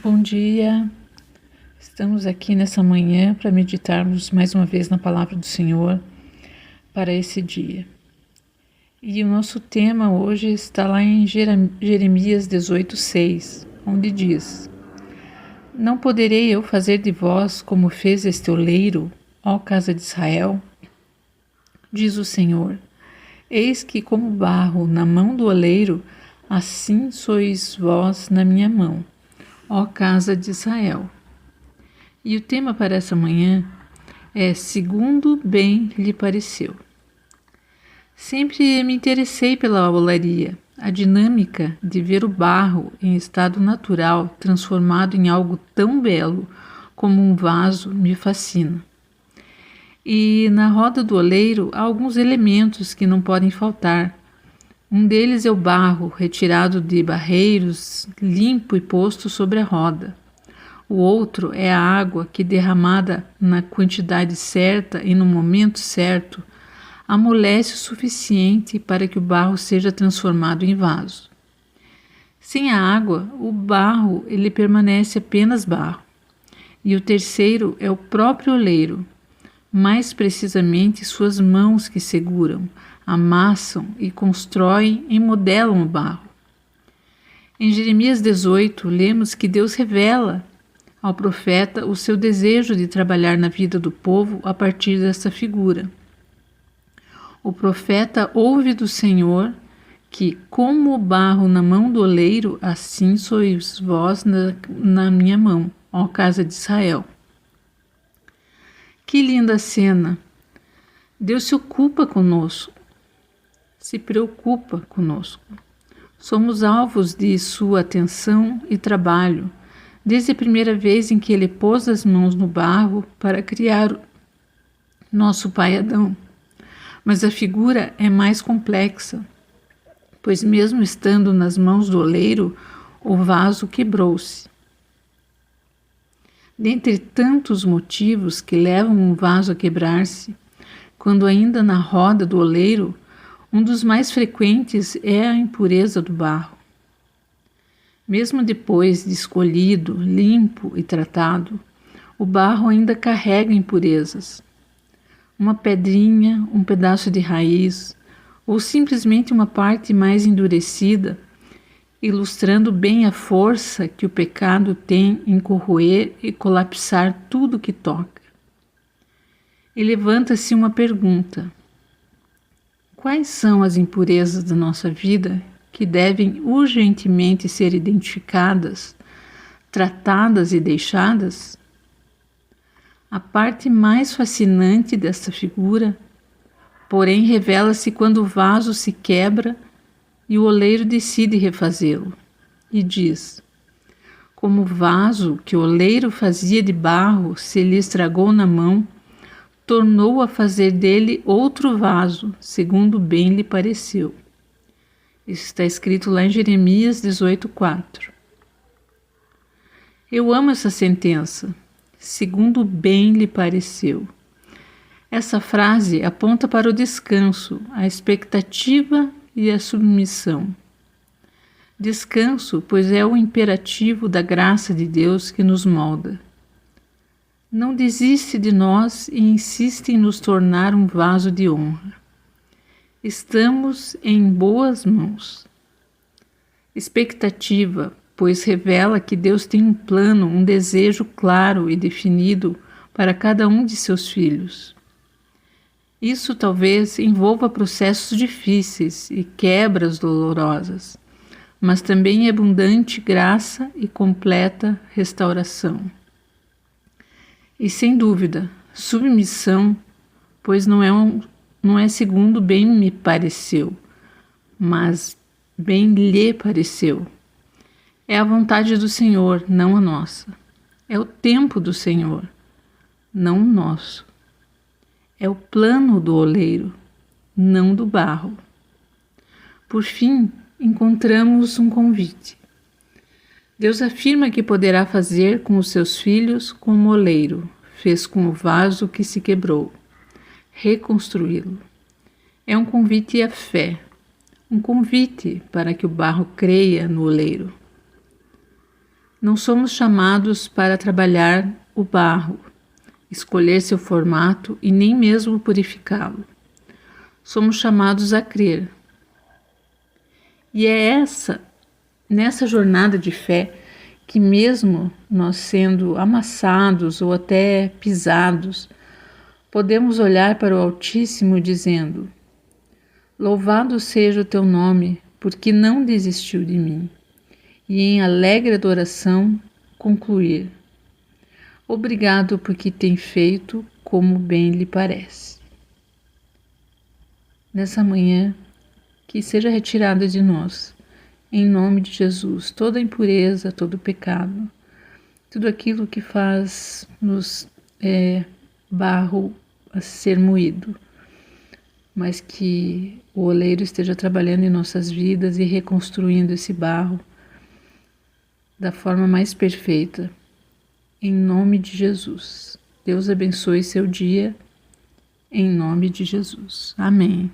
Bom dia, estamos aqui nessa manhã para meditarmos mais uma vez na palavra do Senhor para esse dia. E o nosso tema hoje está lá em Jeremias 18:6, onde diz: Não poderei eu fazer de vós como fez este oleiro, ó casa de Israel? Diz o Senhor: Eis que como barro na mão do oleiro, assim sois vós na minha mão, ó casa de Israel. E o tema para essa manhã é segundo bem lhe pareceu. Sempre me interessei pela olaria, a dinâmica de ver o barro em estado natural transformado em algo tão belo como um vaso me fascina. E na roda do oleiro há alguns elementos que não podem faltar. Um deles é o barro retirado de barreiros, limpo e posto sobre a roda. O outro é a água que, derramada na quantidade certa e no momento certo, amolece o suficiente para que o barro seja transformado em vaso. Sem a água, o barro ele permanece apenas barro. E o terceiro é o próprio oleiro, mais precisamente suas mãos que seguram, amassam e constroem e modelam o barro. Em Jeremias 18, lemos que Deus revela ao profeta o seu desejo de trabalhar na vida do povo a partir dessa figura. O profeta ouve do Senhor que, como o barro na mão do oleiro, assim sois vós na minha mão, ó casa de Israel. Que linda cena! Deus se ocupa conosco, se preocupa conosco. Somos alvos de sua atenção e trabalho, desde a primeira vez em que ele pôs as mãos no barro para criar nosso pai Adão. Mas a figura é mais complexa, pois mesmo estando nas mãos do oleiro, o vaso quebrou-se. Dentre tantos motivos que levam um vaso a quebrar-se, quando ainda na roda do oleiro, um dos mais frequentes é a impureza do barro. Mesmo depois de escolhido, limpo e tratado, o barro ainda carrega impurezas. Uma pedrinha, um pedaço de raiz, ou simplesmente uma parte mais endurecida, ilustrando bem a força que o pecado tem em corroer e colapsar tudo que toca. E levanta-se uma pergunta: quais são as impurezas da nossa vida que devem urgentemente ser identificadas, tratadas e deixadas? A parte mais fascinante desta figura, porém, revela-se quando o vaso se quebra e o oleiro decide refazê-lo, e diz: como o vaso que o oleiro fazia de barro se lhe estragou na mão, tornou a fazer dele outro vaso, segundo bem lhe pareceu. Isso está escrito lá em Jeremias 18:4. Eu amo essa sentença, segundo bem lhe pareceu. Essa frase aponta para o descanso, a expectativa e a submissão. Descanso, pois é o imperativo da graça de Deus que nos molda. Não desiste de nós e insiste em nos tornar um vaso de honra. Estamos em boas mãos. Expectativa, pois revela que Deus tem um plano, um desejo claro e definido para cada um de seus filhos. Isso talvez envolva processos difíceis e quebras dolorosas, mas também abundante graça e completa restauração. E sem dúvida, submissão, pois não é segundo bem me pareceu, mas bem lhe pareceu. É a vontade do Senhor, não a nossa. É o tempo do Senhor, não o nosso. É o plano do oleiro, não do barro. Por fim, encontramos um convite. Deus afirma que poderá fazer com os seus filhos como o oleiro fez com o vaso que se quebrou, reconstruí-lo. É um convite à fé, um convite para que o barro creia no oleiro. Não somos chamados para trabalhar o barro, escolher seu formato e nem mesmo purificá-lo. Somos chamados a crer. E é nessa jornada de fé, que mesmo nós sendo amassados ou até pisados, podemos olhar para o Altíssimo dizendo: louvado seja o teu nome, porque não desistiu de mim. E em alegre adoração concluir: obrigado porque tem feito como bem lhe parece. Nessa manhã, que seja retirada de nós, em nome de Jesus, toda impureza, todo pecado, tudo aquilo que faz nos barro a ser moído, mas que o oleiro esteja trabalhando em nossas vidas e reconstruindo esse barro da forma mais perfeita, em nome de Jesus. Deus abençoe seu dia, em nome de Jesus. Amém.